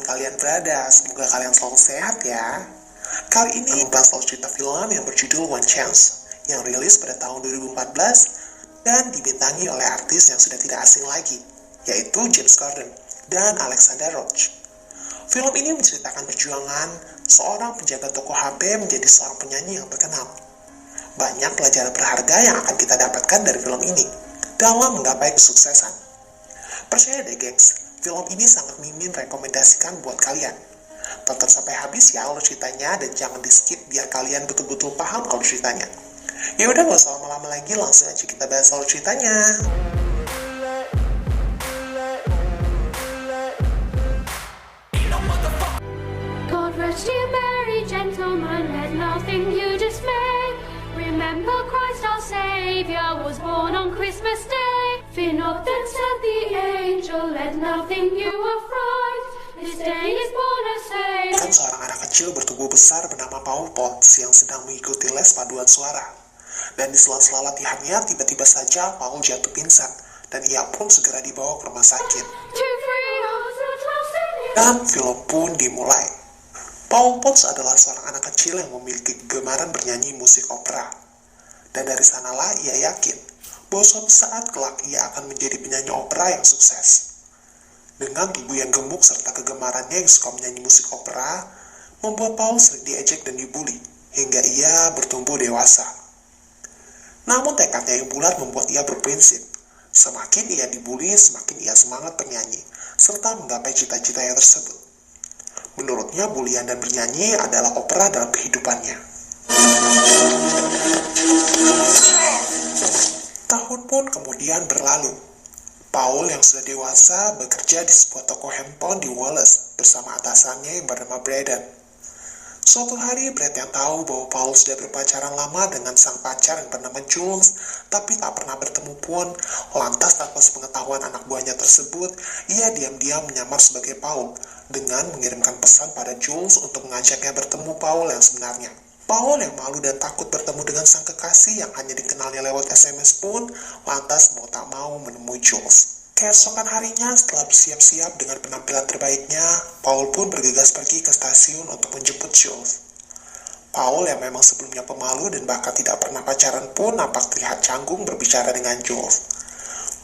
kalian berada, semoga kalian selalu sehat ya. Kali ini membahas soal cerita film yang berjudul One Chance, yang rilis pada tahun 2014 dan dibintangi oleh artis yang sudah tidak asing lagi, yaitu James Corden dan Alexandra Roach. Film ini menceritakan perjuangan seorang penjaga toko HP menjadi seorang penyanyi yang terkenal. Banyak pelajaran berharga yang akan kita dapatkan dari film ini dalam menggapai kesuksesan. Percaya deh gengs, film ini sangat mimin rekomendasikan buat kalian. Tonton sampai habis ya alur ceritanya dan jangan di skip biar kalian betul-betul paham alur ceritanya. Ya udah, gak usah lama-lama lagi, langsung aja kita bahas alur ceritanya. God rest you merry gentlemen, let nothing you dismay. Remember Christ our Saviour was born on Christmas Day. Fear not then said the angel, let nothing you affright. This day is born a Savior. Kan seorang anak kecil bertubuh besar bernama Paul Potts yang sedang mengikuti les paduan suara. Dan di sela-sela latihannya tiba-tiba saja Paul jatuh pingsan dan ia pun segera dibawa ke rumah sakit. Dan film pun dimulai. Paul Potts adalah seorang anak kecil yang memiliki kegemaran bernyanyi musik opera. Dan dari sanalah ia yakin bahwa suatu saat kelak ia akan menjadi penyanyi opera yang sukses. Dengan tubuh yang gemuk serta kegemarannya yang suka menyanyi musik opera, membuat Paul sering diejek dan dibully, hingga ia bertumbuh dewasa. Namun tekadnya yang bulat membuat ia berprinsip. Semakin ia dibully, semakin ia semangat bernyanyi, serta menggapai cita-citanya tersebut. Menurutnya, bulian dan bernyanyi adalah opera dalam kehidupannya. Tahun pun kemudian berlalu. Paul yang sudah dewasa bekerja di sebuah toko handphone di Wallace bersama atasannya yang bernama Braden. Suatu hari, Brad yang tahu bahwa Paul sudah berpacaran lama dengan sang pacar yang bernama Jules, tapi tak pernah bertemu pun, lantas tanpa sepengetahuan anak buahnya tersebut, ia diam-diam menyamar sebagai Paul, dengan mengirimkan pesan pada Jules untuk mengajaknya bertemu Paul yang sebenarnya. Paul yang malu dan takut bertemu dengan sang kekasih yang hanya dikenalnya lewat SMS pun, lantas mau tak mau menemui Jules. Keesokan harinya, setelah bersiap-siap dengan penampilan terbaiknya, Paul pun bergegas pergi ke stasiun untuk menjemput Jules. Paul yang memang sebelumnya pemalu dan bahkan tidak pernah pacaran pun nampak terlihat canggung berbicara dengan Jules.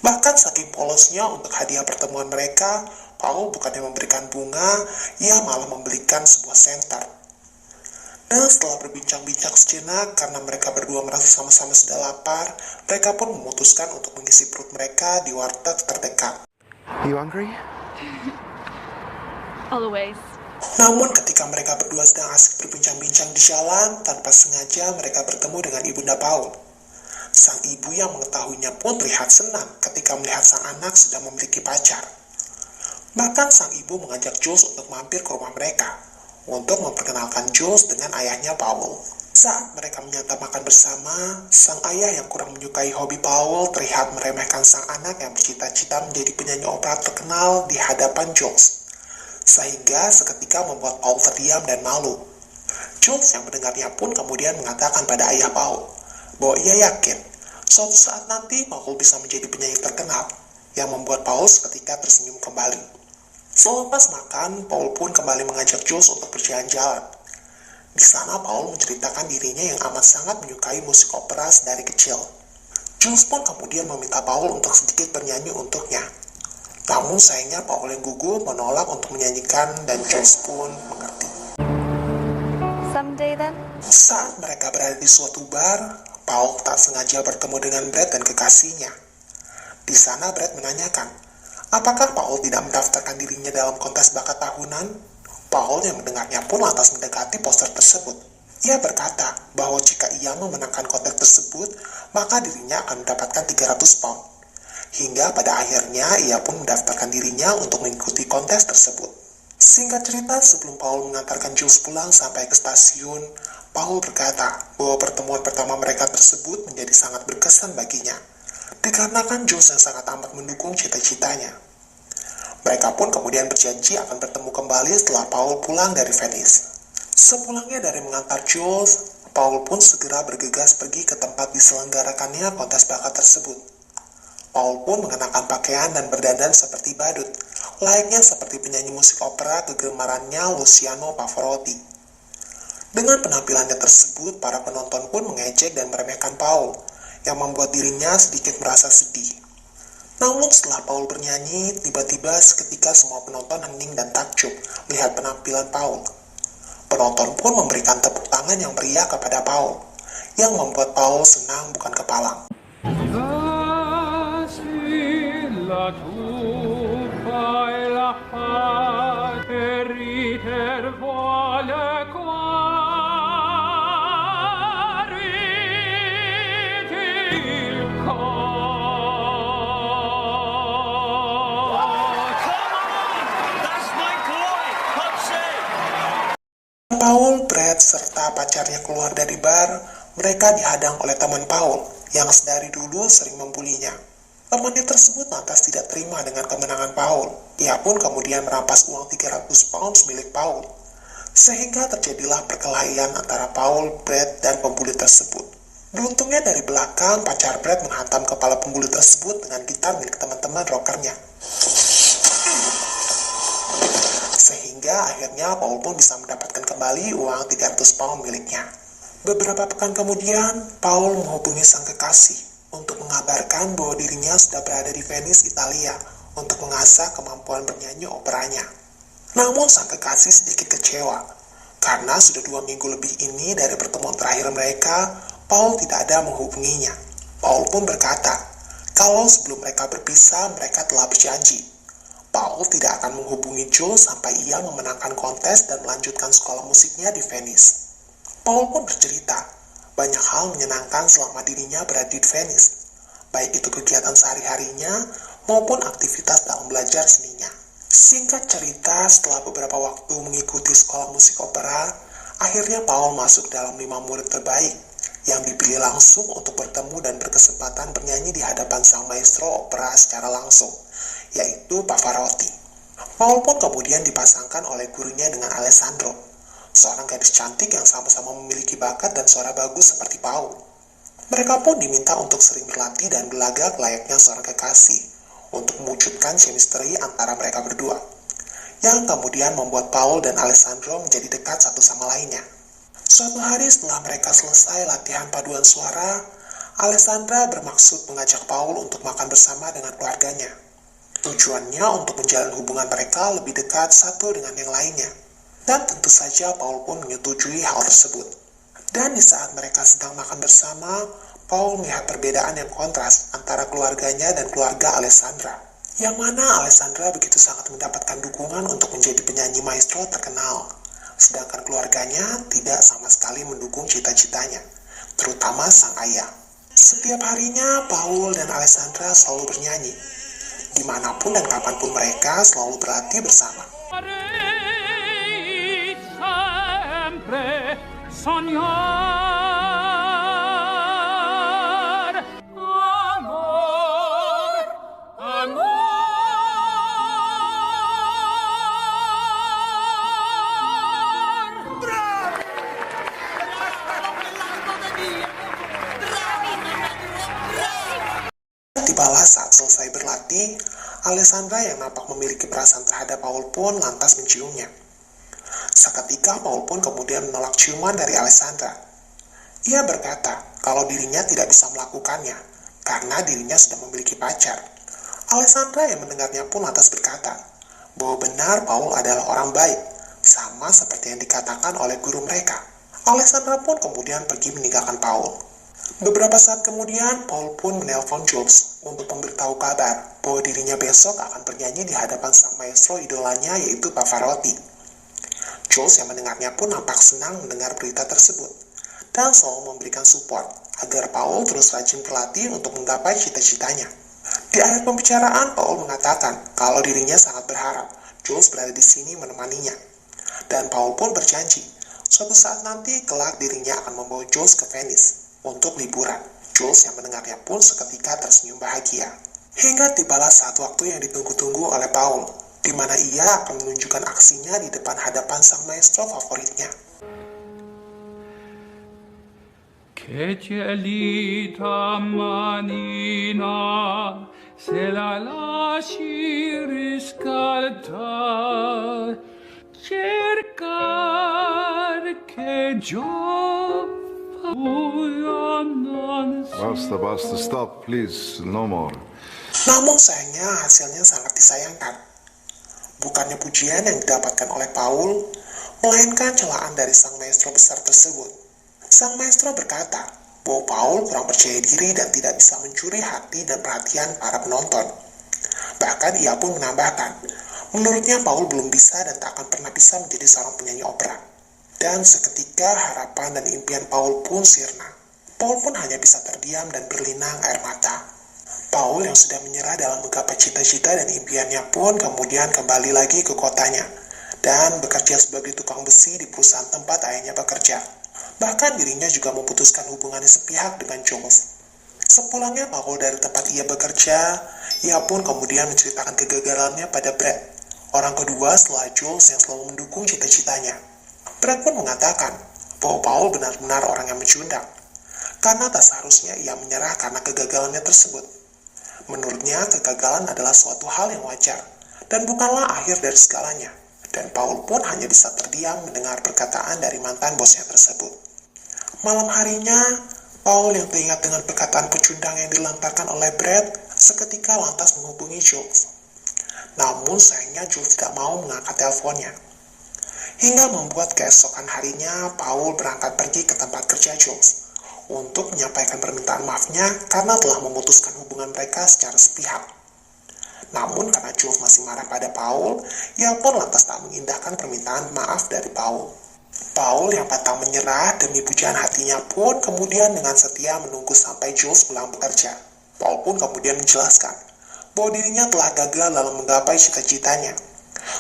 Bahkan saking polosnya untuk hadiah pertemuan mereka, Paul bukannya memberikan bunga, ia malah membelikan sebuah senter. Dan setelah berbincang-bincang sejenak, karena mereka berdua merasa sama-sama sudah lapar, mereka pun memutuskan untuk mengisi perut mereka di warteg terdekat. You hungry? Always. Namun ketika mereka berdua sedang asik berbincang-bincang di jalan, tanpa sengaja mereka bertemu dengan ibunda Paul. Sang ibu yang mengetahuinya pun terlihat senang ketika melihat sang anak sudah memiliki pacar. Bahkan sang ibu mengajak Jules untuk mampir ke rumah mereka, untuk memperkenalkan Jules dengan ayahnya Paul. Saat mereka menyantap makan bersama, sang ayah yang kurang menyukai hobi Paul terlihat meremehkan sang anak yang bercita-cita menjadi penyanyi opera terkenal di hadapan Jules, sehingga seketika membuat Paul terdiam dan malu. Jules yang mendengarnya pun kemudian mengatakan pada ayah Paul bahwa ia yakin suatu saat nanti Paul bisa menjadi penyanyi terkenal, yang membuat Paul seketika tersenyum kembali. Selepas makan, Paul pun kembali mengajak Jules untuk berjalan-jalan. Di sana Paul menceritakan dirinya yang amat sangat menyukai musik opera sedari kecil. Jules pun kemudian meminta Paul untuk sedikit bernyanyi untuknya. Namun sayangnya Paul yang gugup menolak untuk menyanyikan dan Jules pun mengerti. Someday then? Saat mereka berada di suatu bar, Paul tak sengaja bertemu dengan Brad dan kekasihnya. Di sana Brad menanyakan, apakah Paul tidak mendaftarkan dirinya dalam kontes bakat tahunan? Paul yang mendengarnya pun lantas mendekati poster tersebut. Ia berkata bahwa jika ia memenangkan kontes tersebut, maka dirinya akan mendapatkan 300 pound. Hingga pada akhirnya ia pun mendaftarkan dirinya untuk mengikuti kontes tersebut. Singkat cerita, sebelum Paul mengantarkan Jules pulang sampai ke stasiun, Paul berkata bahwa pertemuan pertama mereka tersebut menjadi sangat berkesan baginya, dikarenakan Jules yang sangat amat mendukung cita-citanya. Mereka pun kemudian berjanji akan bertemu kembali setelah Paul pulang dari Venice. Sepulangnya dari mengantar Jules, Paul pun segera bergegas pergi ke tempat diselenggarakannya kontes bakat tersebut. Paul pun mengenakan pakaian dan berdandan seperti badut, layaknya seperti penyanyi musik opera kegemarannya Luciano Pavarotti. Dengan penampilannya tersebut, para penonton pun mengejek dan meremehkan Paul, yang membuat dirinya sedikit merasa sedih. Namun setelah Paul bernyanyi, tiba-tiba seketika semua penonton hening dan takjub melihat penampilan Paul. Penonton pun memberikan tepuk tangan yang meriah kepada Paul, yang membuat Paul senang bukan kepalang. Paul, Brad, serta pacarnya keluar dari bar, mereka dihadang oleh teman Paul yang sedari dulu sering membulinya. Temannya tersebut lantas tidak terima dengan kemenangan Paul. Ia pun kemudian merampas uang 300 pounds milik Paul. Sehingga terjadilah perkelahian antara Paul, Brad, dan pembuli tersebut. Beruntungnya dari belakang, pacar Brad menghantam kepala pembuli tersebut dengan gitar milik teman-teman rockernya. Sehingga akhirnya Paul pun bisa mendapatkan kembali uang 300 pound miliknya. Beberapa pekan kemudian, Paul menghubungi sang kekasih untuk mengabarkan bahwa dirinya sudah berada di Venice, Italia, untuk mengasah kemampuan bernyanyi operanya. Namun sang kekasih sedikit kecewa, karena sudah 2 minggu lebih ini dari pertemuan terakhir mereka, Paul tidak ada menghubunginya. Paul pun berkata, kalau sebelum mereka berpisah, mereka telah berjanji. Paul tidak akan menghubungi Joe sampai ia memenangkan kontes dan melanjutkan sekolah musiknya di Venice. Paul pun bercerita, banyak hal menyenangkan selama dirinya berada di Venice, baik itu kegiatan sehari-harinya maupun aktivitas dalam belajar seninya. Singkat cerita, setelah beberapa waktu mengikuti sekolah musik opera, akhirnya Paul masuk dalam 5 murid terbaik yang dipilih langsung untuk bertemu dan berkesempatan bernyanyi di hadapan sang maestro opera secara langsung, yaitu Pavarotti. Paul pun kemudian dipasangkan oleh gurunya dengan Alessandro, seorang gadis cantik yang sama-sama memiliki bakat dan suara bagus seperti Paul. Mereka pun diminta untuk sering berlatih dan berlagak layaknya seorang kekasih, untuk mewujudkan chemistry antara mereka berdua, yang kemudian membuat Paul dan Alessandro menjadi dekat satu sama lainnya. Suatu hari setelah mereka selesai latihan paduan suara, Alessandra bermaksud mengajak Paul untuk makan bersama dengan keluarganya. Tujuannya untuk menjalin hubungan mereka lebih dekat satu dengan yang lainnya. Dan tentu saja Paul pun menyetujui hal tersebut. Dan di saat mereka sedang makan bersama, Paul melihat perbedaan yang kontras antara keluarganya dan keluarga Alessandra. Yang mana Alessandra begitu sangat mendapatkan dukungan untuk menjadi penyanyi maestro terkenal. Sedangkan keluarganya tidak sama sekali mendukung cita-citanya, terutama sang ayah. Setiap harinya, Paul dan Alessandra selalu bernyanyi. Dimanapun dan kapanpun mereka selalu berlatih bersama. Tibalah saat selesai berlatih, Alessandra yang nampak memiliki perasaan terhadap Paul pun lantas menciumnya. Seketika Paul pun kemudian menolak ciuman dari Alessandra. Ia berkata kalau dirinya tidak bisa melakukannya, karena dirinya sudah memiliki pacar. Alessandra yang mendengarnya pun lantas berkata bahwa benar Paul adalah orang baik, sama seperti yang dikatakan oleh guru mereka. Alessandra pun kemudian pergi meninggalkan Paul. Beberapa saat kemudian, Paul pun menelpon Jules untuk memberitahu kabar bahwa dirinya besok akan bernyanyi di hadapan sang maestro idolanya yaitu Pavarotti. Jules yang mendengarnya pun nampak senang mendengar berita tersebut dan selalu memberikan support agar Paul terus rajin berlatih untuk menggapai cita-citanya. Di akhir pembicaraan, Paul mengatakan kalau dirinya sangat berharap Jules berada di sini menemaninya. Dan Paul pun berjanji, suatu saat nanti kelak dirinya akan membawa Jules ke Venice untuk liburan. Jules yang mendengarnya pun seketika tersenyum bahagia. Hingga tibalah saat waktu yang ditunggu-tunggu oleh Paul, di mana ia akan menunjukkan aksinya di depan hadapan sang maestro favoritnya. Che gelita manina c'est la şiir iskaltar, cercar che giova uyanan. Basta, stop, please, no more. Namun sayangnya hasilnya sangat disayangkan. Bukannya pujian yang didapatkan oleh Paul, melainkan celaan dari sang maestro besar tersebut. Sang maestro berkata bahwa Paul kurang percaya diri dan tidak bisa mencuri hati dan perhatian para penonton. Bahkan ia pun menambahkan, menurutnya Paul belum bisa dan tak akan pernah bisa menjadi seorang penyanyi opera. Dan seketika harapan dan impian Paul pun sirna. Paul pun hanya bisa terdiam dan berlinang air mata. Paul yang sudah menyerah dalam menggapai cita-cita dan impiannya pun kemudian kembali lagi ke kotanya dan bekerja sebagai tukang besi di perusahaan tempat ayahnya bekerja. Bahkan dirinya juga memutuskan hubungannya sepihak dengan Jules. Sepulangnya Paul dari tempat ia bekerja, ia pun kemudian menceritakan kegagalannya pada Brad, orang kedua setelah Jules yang selalu mendukung cita-citanya. Brad pun mengatakan bahwa Paul benar-benar orang yang mencundang, karena tak seharusnya ia menyerah karena kegagalannya tersebut. Menurutnya, kegagalan adalah suatu hal yang wajar, dan bukanlah akhir dari segalanya. Dan Paul pun hanya bisa terdiam mendengar perkataan dari mantan bosnya tersebut. Malam harinya, Paul yang teringat dengan perkataan pecundang yang dilontarkan oleh Brad, seketika lantas menghubungi Jules. Namun sayangnya Jules tidak mau mengangkat teleponnya. Hingga membuat keesokan harinya, Paul berangkat pergi ke tempat kerja Jules untuk menyampaikan permintaan maafnya karena telah memutuskan hubungan mereka secara sepihak. Namun karena Jules masih marah pada Paul, ia pun lantas tak mengindahkan permintaan maaf dari Paul. Paul yang pantang menyerah demi pujian hatinya pun kemudian dengan setia menunggu sampai Jules pulang bekerja. Paul pun kemudian menjelaskan bahwa dirinya telah gagal dalam menggapai cita-citanya,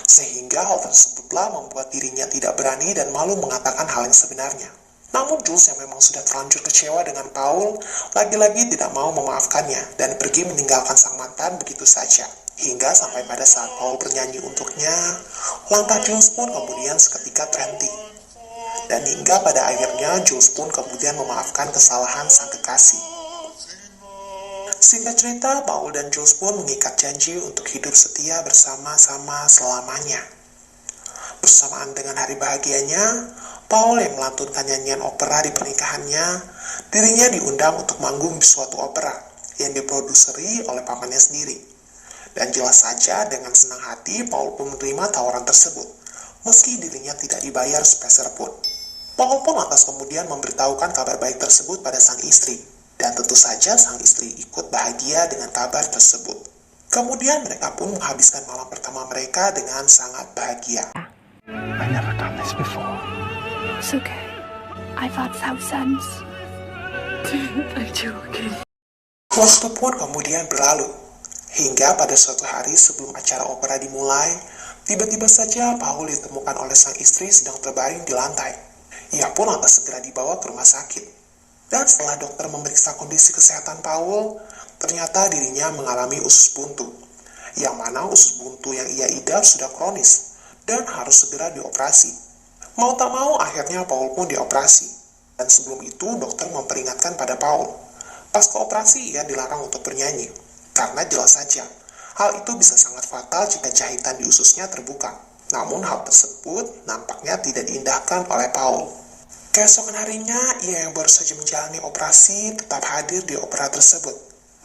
sehingga hal tersebutlah membuat dirinya tidak berani dan malu mengatakan hal yang sebenarnya. Namun Jules yang memang sudah terlanjur kecewa dengan Paul, lagi-lagi tidak mau memaafkannya dan pergi meninggalkan sang mantan begitu saja. Hingga sampai pada saat Paul bernyanyi untuknya, langkah Jules pun kemudian seketika terhenti. Dan hingga pada akhirnya Jules pun kemudian memaafkan kesalahan sang kekasih. Singkat cerita, Paul dan Jules pun mengikat janji untuk hidup setia bersama-sama selamanya. Bersamaan dengan hari bahagianya, Paul yang melantunkan nyanyian opera di pernikahannya, dirinya diundang untuk manggung di suatu opera yang diproduseri oleh pamannya sendiri. Dan jelas saja dengan senang hati Paul pun menerima tawaran tersebut, meski dirinya tidak dibayar sepeser pun. Paul pun lantas kemudian memberitahukan kabar baik tersebut pada sang istri, dan tentu saja sang istri ikut bahagia dengan kabar tersebut. Kemudian mereka pun menghabiskan malam pertama mereka dengan sangat bahagia. I've never done this before. It's okay. I've had thousands. I'm joking. Waktu pun kemudian berlalu, hingga pada suatu hari sebelum acara opera dimulai, tiba-tiba saja Paul ditemukan oleh sang istri sedang terbaring di lantai. Ia pun lantas segera dibawa ke rumah sakit. Dan setelah dokter memeriksa kondisi kesehatan Paul, ternyata dirinya mengalami usus buntu, yang mana usus buntu yang ia idap sudah kronis dan harus segera dioperasi. Mau tak mau akhirnya Paul pun dioperasi. Dan sebelum itu dokter memperingatkan pada Paul, pasca operasi ia dilarang untuk bernyanyi, karena jelas saja hal itu bisa sangat fatal jika jahitan di ususnya terbuka. Namun hal tersebut nampaknya tidak diindahkan oleh Paul. Keesokan harinya, ia yang baru saja menjalani operasi tetap hadir di opera tersebut,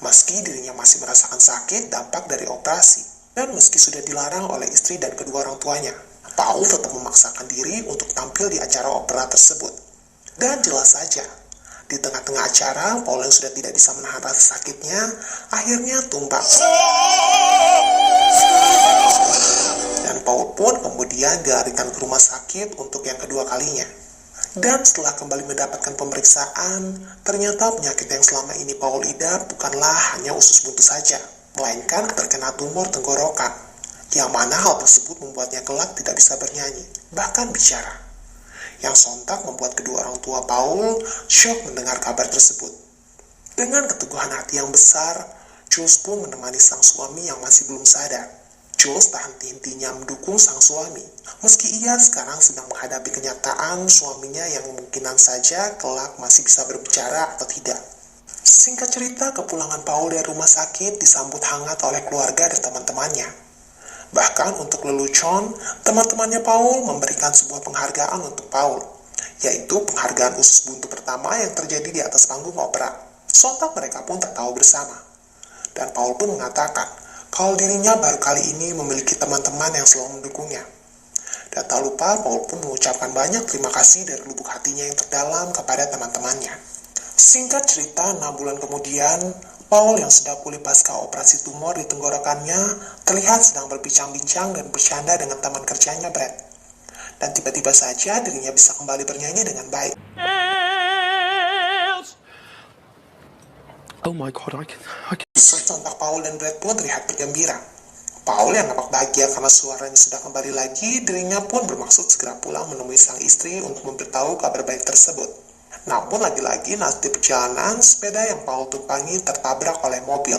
meski dirinya masih merasakan sakit dampak dari operasi, dan meski sudah dilarang oleh istri dan kedua orang tuanya. Paul tetap memaksakan diri untuk tampil di acara opera tersebut. Dan jelas saja, di tengah-tengah acara, Paul yang sudah tidak bisa menahan rasa sakitnya, akhirnya tumbang. Dan Paul pun kemudian dilarikan ke rumah sakit untuk yang kedua kalinya. Dan setelah kembali mendapatkan pemeriksaan, ternyata penyakit yang selama ini Paul idap bukanlah hanya usus buntu saja, melainkan terkena tumor tenggorokan, yang mana hal tersebut membuatnya kelak tidak bisa bernyanyi, bahkan bicara. Yang sontak membuat kedua orang tua Paul syok mendengar kabar tersebut. Dengan keteguhan hati yang besar, Jules pun menemani sang suami yang masih belum sadar. Jules tak henti-hentinya mendukung sang suami, meski ia sekarang sedang menghadapi kenyataan suaminya yang kemungkinan saja kelak masih bisa berbicara atau tidak. Singkat cerita, kepulangan Paul dari rumah sakit disambut hangat oleh keluarga dan teman-temannya. Bahkan untuk lelucon, teman-temannya Paul memberikan sebuah penghargaan untuk Paul, yaitu penghargaan usus buntu pertama yang terjadi di atas panggung opera. Sontak mereka pun tertawa bersama. Dan Paul pun mengatakan kalau dirinya baru kali ini memiliki teman-teman yang selalu mendukungnya. Dan tak lupa, Paul pun mengucapkan banyak terima kasih dari lubuk hatinya yang terdalam kepada teman-temannya. Singkat cerita, 6 bulan kemudian, Paul yang sudah pulih pasca operasi tumor di tenggorokannya terlihat sedang berbincang-bincang dan bercanda dengan teman kerjanya Brad. Dan tiba-tiba saja dirinya bisa kembali bernyanyi dengan baik. Oh my god, I can... Sontak Paul dan Brad pun terlihat bergembira. Paul yang nampak bahagia karena suaranya sudah kembali lagi, dirinya pun bermaksud segera pulang menemui sang istri untuk memberitahu kabar baik tersebut. Namun lagi-lagi naas di perjalanan, sepeda yang Paul tumpangi tertabrak oleh mobil.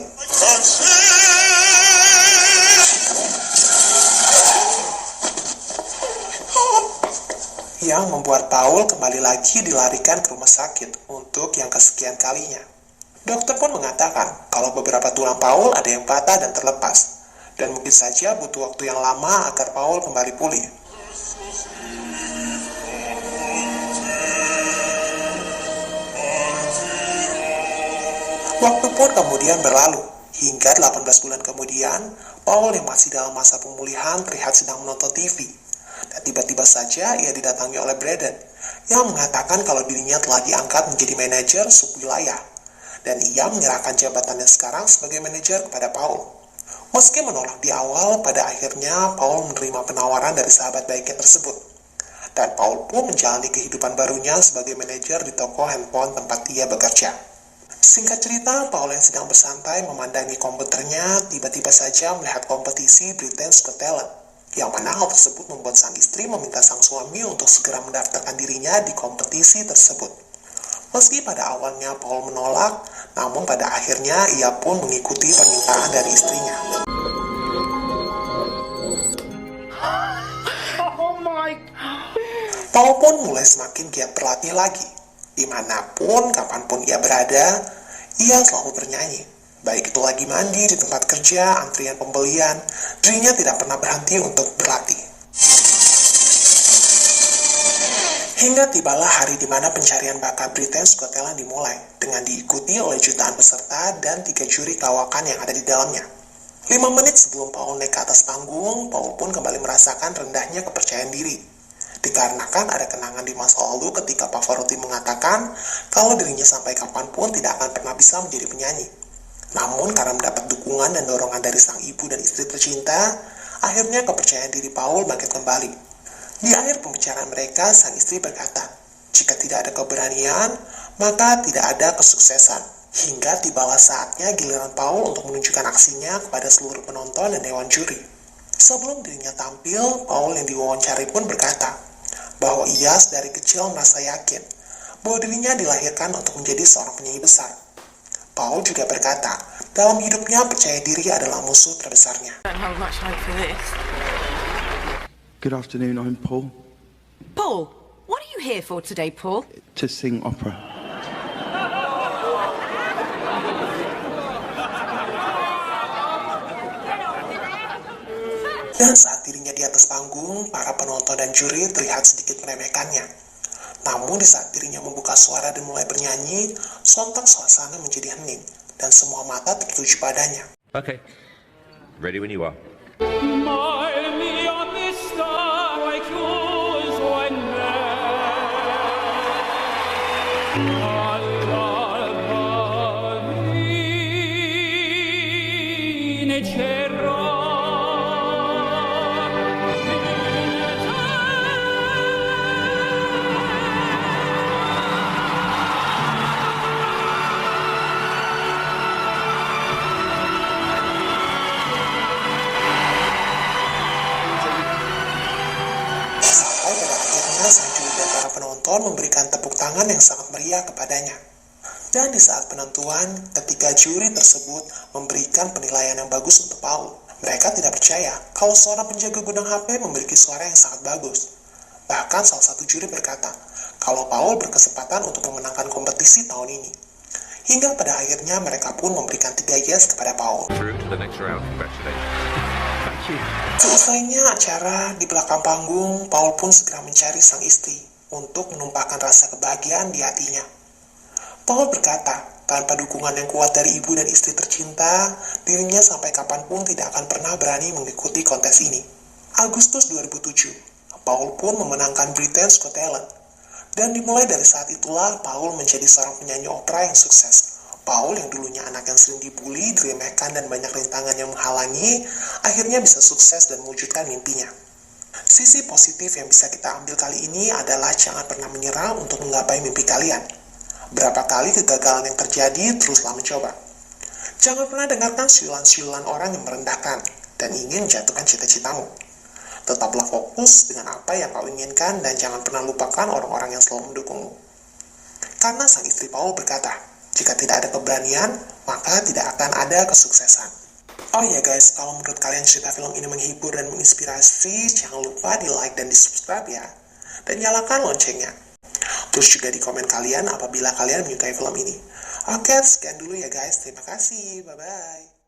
Yang membuat Paul kembali lagi dilarikan ke rumah sakit untuk yang kesekian kalinya. Dokter pun mengatakan kalau beberapa tulang Paul ada yang patah dan terlepas, dan mungkin saja butuh waktu yang lama agar Paul kembali pulih. Waktu pun kemudian berlalu, hingga 18 bulan kemudian, Paul yang masih dalam masa pemulihan terlihat sedang menonton TV. Dan tiba-tiba saja ia didatangi oleh Braden, yang mengatakan kalau dirinya telah diangkat menjadi manajer subwilayah. Dan ia menyerahkan jabatannya sekarang sebagai manajer kepada Paul. Meski menolak di awal, pada akhirnya Paul menerima penawaran dari sahabat baiknya tersebut. Dan Paul pun menjalani kehidupan barunya sebagai manajer di toko handphone tempat ia bekerja. Singkat cerita, Paul yang sedang bersantai memandangi komputernya tiba-tiba saja melihat kompetisi Britain's Got Talent, yang mana hal tersebut membuat sang istri meminta sang suami untuk segera mendaftarkan dirinya di kompetisi tersebut. Meski pada awalnya Paul menolak, namun pada akhirnya ia pun mengikuti permintaan dari istrinya. Paul pun mulai semakin giat berlatih lagi. Dimanapun, kapanpun ia berada, ia selalu bernyanyi. Baik itu lagi mandi, di tempat kerja, antrian pembelian, dirinya tidak pernah berhenti untuk berlatih. Hingga tibalah hari di mana pencarian bakat Britain's Got Talent dimulai, dengan diikuti oleh jutaan peserta dan 3 juri kawakan yang ada di dalamnya. 5 menit sebelum Paul naik ke atas panggung, Paul pun kembali merasakan rendahnya kepercayaan diri. Dikarenakan ada kenangan di masa lalu ketika Pavarotti mengatakan kalau dirinya sampai kapanpun tidak akan pernah bisa menjadi penyanyi. Namun karena mendapat dukungan dan dorongan dari sang ibu dan istri tercinta, akhirnya kepercayaan diri Paul bangkit kembali. Di akhir pembicaraan mereka, sang istri berkata, jika tidak ada keberanian, maka tidak ada kesuksesan. Hingga tibalah saatnya giliran Paul untuk menunjukkan aksinya kepada seluruh penonton dan dewan juri. Sebelum dirinya tampil, Paul yang diwawancari pun berkata bahwa ia dari kecil merasa yakin bahwa dirinya dilahirkan untuk menjadi seorang penyanyi besar. Paul juga berkata, dalam hidupnya percaya diri adalah musuh terbesarnya. Good afternoon, I'm Paul. Paul, what are you here for today, Paul? To sing opera. Dan saat dirinya di atas panggung, para penonton dan juri terlihat sedikit meremehkannya. Namun di saat dirinya membuka suara dan mulai bernyanyi, sontak suasana menjadi hening, dan semua mata tertuju padanya. Okay, ready when you are. Smile me on this star like yours when memberikan tepuk tangan yang sangat meriah kepadanya. Dan di saat penentuan, ketika juri tersebut memberikan penilaian yang bagus untuk Paul, mereka tidak percaya kalau seorang penjaga gudang HP memiliki suara yang sangat bagus. Bahkan salah satu juri berkata, kalau Paul berkesempatan untuk memenangkan kompetisi tahun ini. Hingga pada akhirnya mereka pun memberikan 3 yes kepada Paul. Through to the next round. Congratulations. Thank you. Selesainya acara, di belakang panggung, Paul pun segera mencari sang istri untuk menumpahkan rasa kebahagiaan di hatinya. Paul berkata, tanpa dukungan yang kuat dari ibu dan istri tercinta, dirinya sampai kapanpun tidak akan pernah berani mengikuti kontes ini. Agustus 2007, Paul pun memenangkan Britain's Got Talent. Dan dimulai dari saat itulah, Paul menjadi seorang penyanyi opera yang sukses. Paul yang dulunya anak yang sering dibully, diremehkan, dan banyak rintangan yang menghalangi, akhirnya bisa sukses dan mewujudkan mimpinya. Sisi positif yang bisa kita ambil kali ini adalah jangan pernah menyerah untuk menggapai mimpi kalian. Berapa kali kegagalan yang terjadi, teruslah mencoba. Jangan pernah dengarkan siulan-siulan orang yang merendahkan dan ingin menjatuhkan cita-citamu. Tetaplah fokus dengan apa yang kau inginkan dan jangan pernah lupakan orang-orang yang selalu mendukungmu. Karena sang istri Paul berkata, jika tidak ada keberanian, maka tidak akan ada kesuksesan. Oh ya guys, kalau menurut kalian cerita film ini menghibur dan menginspirasi, jangan lupa di like dan di subscribe ya. Dan nyalakan loncengnya. Terus juga di komen kalian apabila kalian menyukai film ini. Oke, sekian dulu ya guys. Terima kasih. Bye-bye.